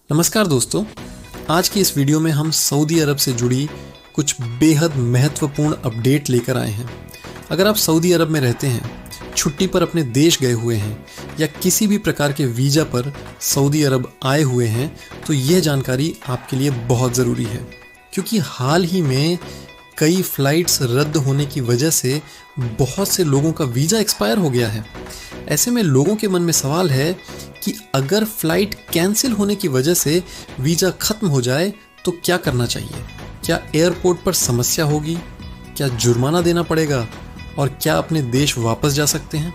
नमस्कार दोस्तों, आज की इस वीडियो में हम सऊदी अरब से जुड़ी कुछ बेहद महत्वपूर्ण अपडेट लेकर आए हैं। अगर आप सऊदी अरब में रहते हैं, छुट्टी पर अपने देश गए हुए हैं या किसी भी प्रकार के वीज़ा पर सऊदी अरब आए हुए हैं, तो यह जानकारी आपके लिए बहुत ज़रूरी है, क्योंकि हाल ही में कई फ़्लाइट्स रद्द होने की वजह से बहुत से लोगों का वीज़ा एक्सपायर हो गया है। ऐसे में लोगों के मन में सवाल है कि अगर फ़्लाइट कैंसिल होने की वजह से वीज़ा ख़त्म हो जाए तो क्या करना चाहिए? क्या एयरपोर्ट पर समस्या होगी? क्या जुर्माना देना पड़ेगा? और क्या अपने देश वापस जा सकते हैं?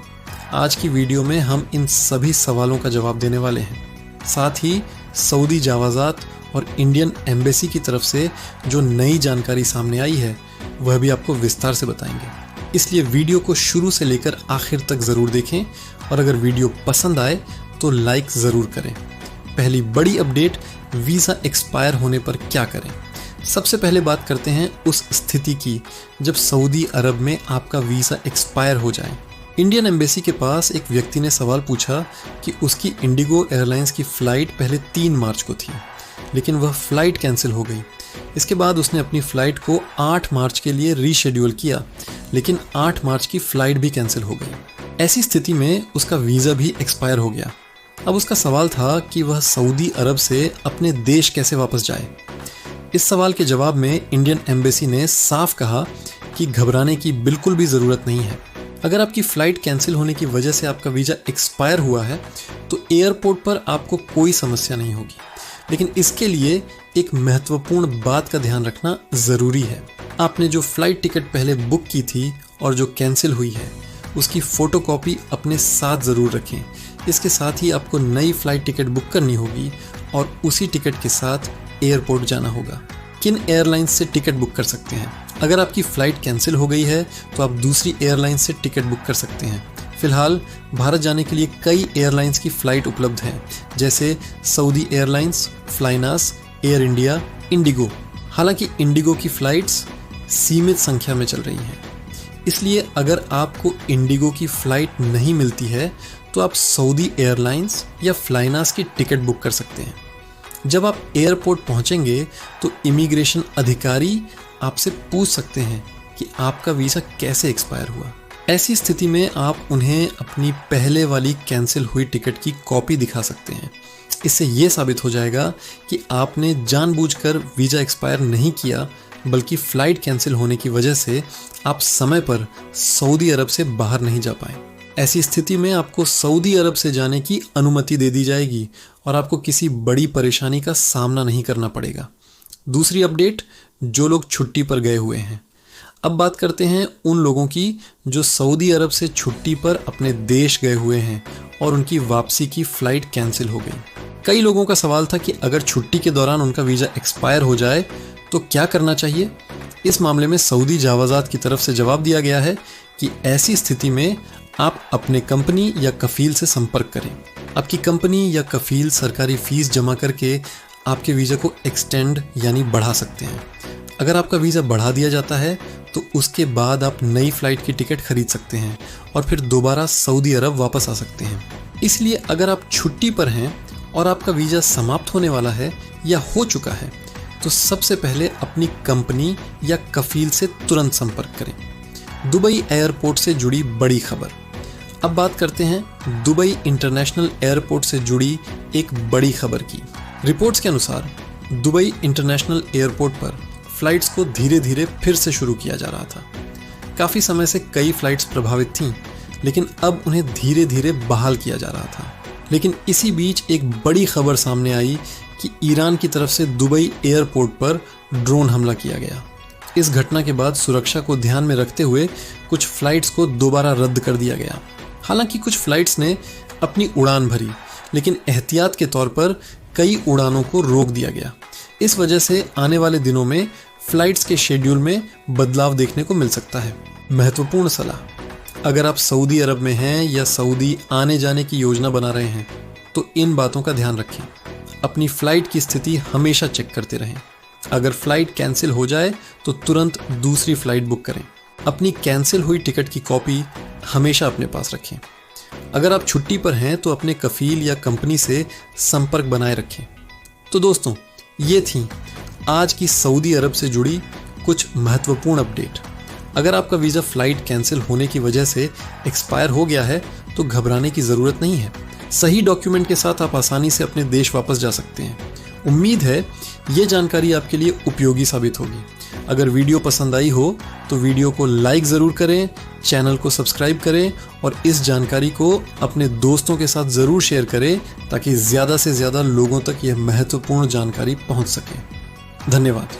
आज की वीडियो में हम इन सभी सवालों का जवाब देने वाले हैं। साथ ही सऊदी जावाज़ात और इंडियन एम्बेसी की तरफ से जो नई जानकारी सामने आई है, वह भी आपको विस्तार से बताएंगे। इसलिए वीडियो को शुरू से लेकर आखिर तक ज़रूर देखें और अगर वीडियो पसंद आए तो लाइक ज़रूर करें। पहली बड़ी अपडेट, वीज़ा एक्सपायर होने पर क्या करें। सबसे पहले बात करते हैं उस स्थिति की जब सऊदी अरब में आपका वीज़ा एक्सपायर हो जाए। इंडियन एम्बेसी के पास एक व्यक्ति ने सवाल पूछा कि उसकी इंडिगो एयरलाइंस की फ़्लाइट पहले 3 मार्च को थी, लेकिन वह फ़्लाइट कैंसिल हो गई। इसके बाद उसने अपनी फ़्लाइट को 8 मार्च के लिए रीशेड्यूल किया, लेकिन 8 मार्च की फ़्लाइट भी कैंसिल हो गई। ऐसी स्थिति में उसका वीज़ा भी एक्सपायर हो गया। अब उसका सवाल था कि वह सऊदी अरब से अपने देश कैसे वापस जाए। इस सवाल के जवाब में इंडियन एम्बेसी ने साफ कहा कि घबराने की बिल्कुल भी ज़रूरत नहीं है। अगर आपकी फ़्लाइट कैंसिल होने की वजह से आपका वीज़ा एक्सपायर हुआ है तो एयरपोर्ट पर आपको कोई समस्या नहीं होगी, लेकिन इसके लिए एक महत्वपूर्ण बात का ध्यान रखना ज़रूरी है। आपने जो फ़्लाइट टिकट पहले बुक की थी और जो कैंसिल हुई है, उसकी फ़ोटोकॉपी अपने साथ ज़रूर रखें। इसके साथ ही आपको नई फ़्लाइट टिकट बुक करनी होगी और उसी टिकट के साथ एयरपोर्ट जाना होगा। किन एयरलाइंस से टिकट बुक कर सकते हैं? अगर आपकी फ़्लाइट कैंसिल हो गई है तो आप दूसरी एयरलाइन से टिकट बुक कर सकते हैं। फ़िलहाल भारत जाने के लिए कई एयरलाइंस की फ़्लाइट उपलब्ध हैं, जैसे Saudi airlines, flynas, air India, IndiGo. हालांकि इंडिगो की फ़्लाइट्स सीमित संख्या में चल रही हैं, इसलिए अगर आपको इंडिगो की फ़्लाइट नहीं मिलती है तो आप सऊदी एयरलाइंस या फ्लाइनास की टिकट बुक कर सकते हैं। जब आप एयरपोर्ट पहुंचेंगे तो इमिग्रेशन अधिकारी आपसे पूछ सकते हैं कि आपका वीज़ा कैसे एक्सपायर हुआ। ऐसी स्थिति में आप उन्हें अपनी पहले वाली कैंसिल हुई टिकट की कॉपी दिखा सकते हैं। इससे ये साबित हो जाएगा कि आपने जानबूझकर वीज़ा एक्सपायर नहीं किया, बल्कि फ़्लाइट कैंसिल होने की वजह से आप समय पर सऊदी अरब से बाहर नहीं जा पाए। ऐसी स्थिति में आपको सऊदी अरब से जाने की अनुमति दे दी जाएगी और आपको किसी बड़ी परेशानी का सामना नहीं करना पड़ेगा। दूसरी अपडेट, जो लोग छुट्टी पर गए हुए हैं। अब बात करते हैं उन लोगों की जो सऊदी अरब से छुट्टी पर अपने देश गए हुए हैं और उनकी वापसी की फ़्लाइट कैंसिल हो गई। कई लोगों का सवाल था कि अगर छुट्टी के दौरान उनका वीज़ा एक्सपायर हो जाए तो क्या करना चाहिए। इस मामले में सऊदी जावाज़ात की तरफ से जवाब दिया गया है कि ऐसी स्थिति में आप अपने कंपनी या कफ़ील से संपर्क करें। आपकी कंपनी या कफ़ील सरकारी फ़ीस जमा करके आपके वीज़ा को एक्सटेंड यानी बढ़ा सकते हैं। अगर आपका वीज़ा बढ़ा दिया जाता है तो उसके बाद आप नई फ़्लाइट की टिकट खरीद सकते हैं और फिर दोबारा सऊदी अरब वापस आ सकते हैं। इसलिए अगर आप छुट्टी पर हैं और आपका वीज़ा समाप्त होने वाला है या हो चुका है तो सबसे पहले अपनी कंपनी या कफ़ील से तुरंत संपर्क करें। दुबई एयरपोर्ट से जुड़ी बड़ी खबर। अब बात करते हैं दुबई इंटरनेशनल एयरपोर्ट से जुड़ी एक बड़ी खबर की। रिपोर्ट्स के अनुसार दुबई इंटरनेशनल एयरपोर्ट पर फ़्लाइट्स को धीरे धीरे फिर से शुरू किया जा रहा था। काफ़ी समय से कई फ़्लाइट्स प्रभावित थीं, लेकिन अब उन्हें धीरे धीरे बहाल किया जा रहा था। लेकिन इसी बीच एक बड़ी खबर सामने आई कि ईरान की तरफ से दुबई एयरपोर्ट पर ड्रोन हमला किया गया। इस घटना के बाद सुरक्षा को ध्यान में रखते हुए कुछ फ़्लाइट्स को दोबारा रद्द कर दिया गया। हालांकि कुछ फ़्लाइट्स ने अपनी उड़ान भरी, लेकिन एहतियात के तौर पर कई उड़ानों को रोक दिया गया। इस वजह से आने वाले दिनों में फ़्लाइट्स के शेड्यूल में बदलाव देखने को मिल सकता है। महत्वपूर्ण सलाह, अगर आप सऊदी अरब में हैं या सऊदी आने जाने की योजना बना रहे हैं तो इन बातों का ध्यान रखें। अपनी फ़्लाइट की स्थिति हमेशा चेक करते रहें। अगर फ़्लाइट कैंसिल हो जाए तो तुरंत दूसरी फ़्लाइट बुक करें। अपनी कैंसिल हुई टिकट की कॉपी हमेशा अपने पास रखें। अगर आप छुट्टी पर हैं तो अपने कफ़ील या कंपनी से संपर्क बनाए रखें। तो दोस्तों, ये थी आज की सऊदी अरब से जुड़ी कुछ महत्वपूर्ण अपडेट। अगर आपका वीज़ा फ़्लाइट कैंसिल होने की वजह से एक्सपायर हो गया है तो घबराने की ज़रूरत नहीं है। सही डॉक्यूमेंट के साथ आप आसानी से अपने देश वापस जा सकते हैं। उम्मीद है ये जानकारी आपके लिए उपयोगी साबित होगी। अगर वीडियो पसंद आई हो तो वीडियो को लाइक ज़रूर करें, चैनल को सब्सक्राइब करें और इस जानकारी को अपने दोस्तों के साथ ज़रूर शेयर करें ताकि ज़्यादा से ज़्यादा लोगों तक यह महत्वपूर्ण जानकारी पहुंच सके। धन्यवाद।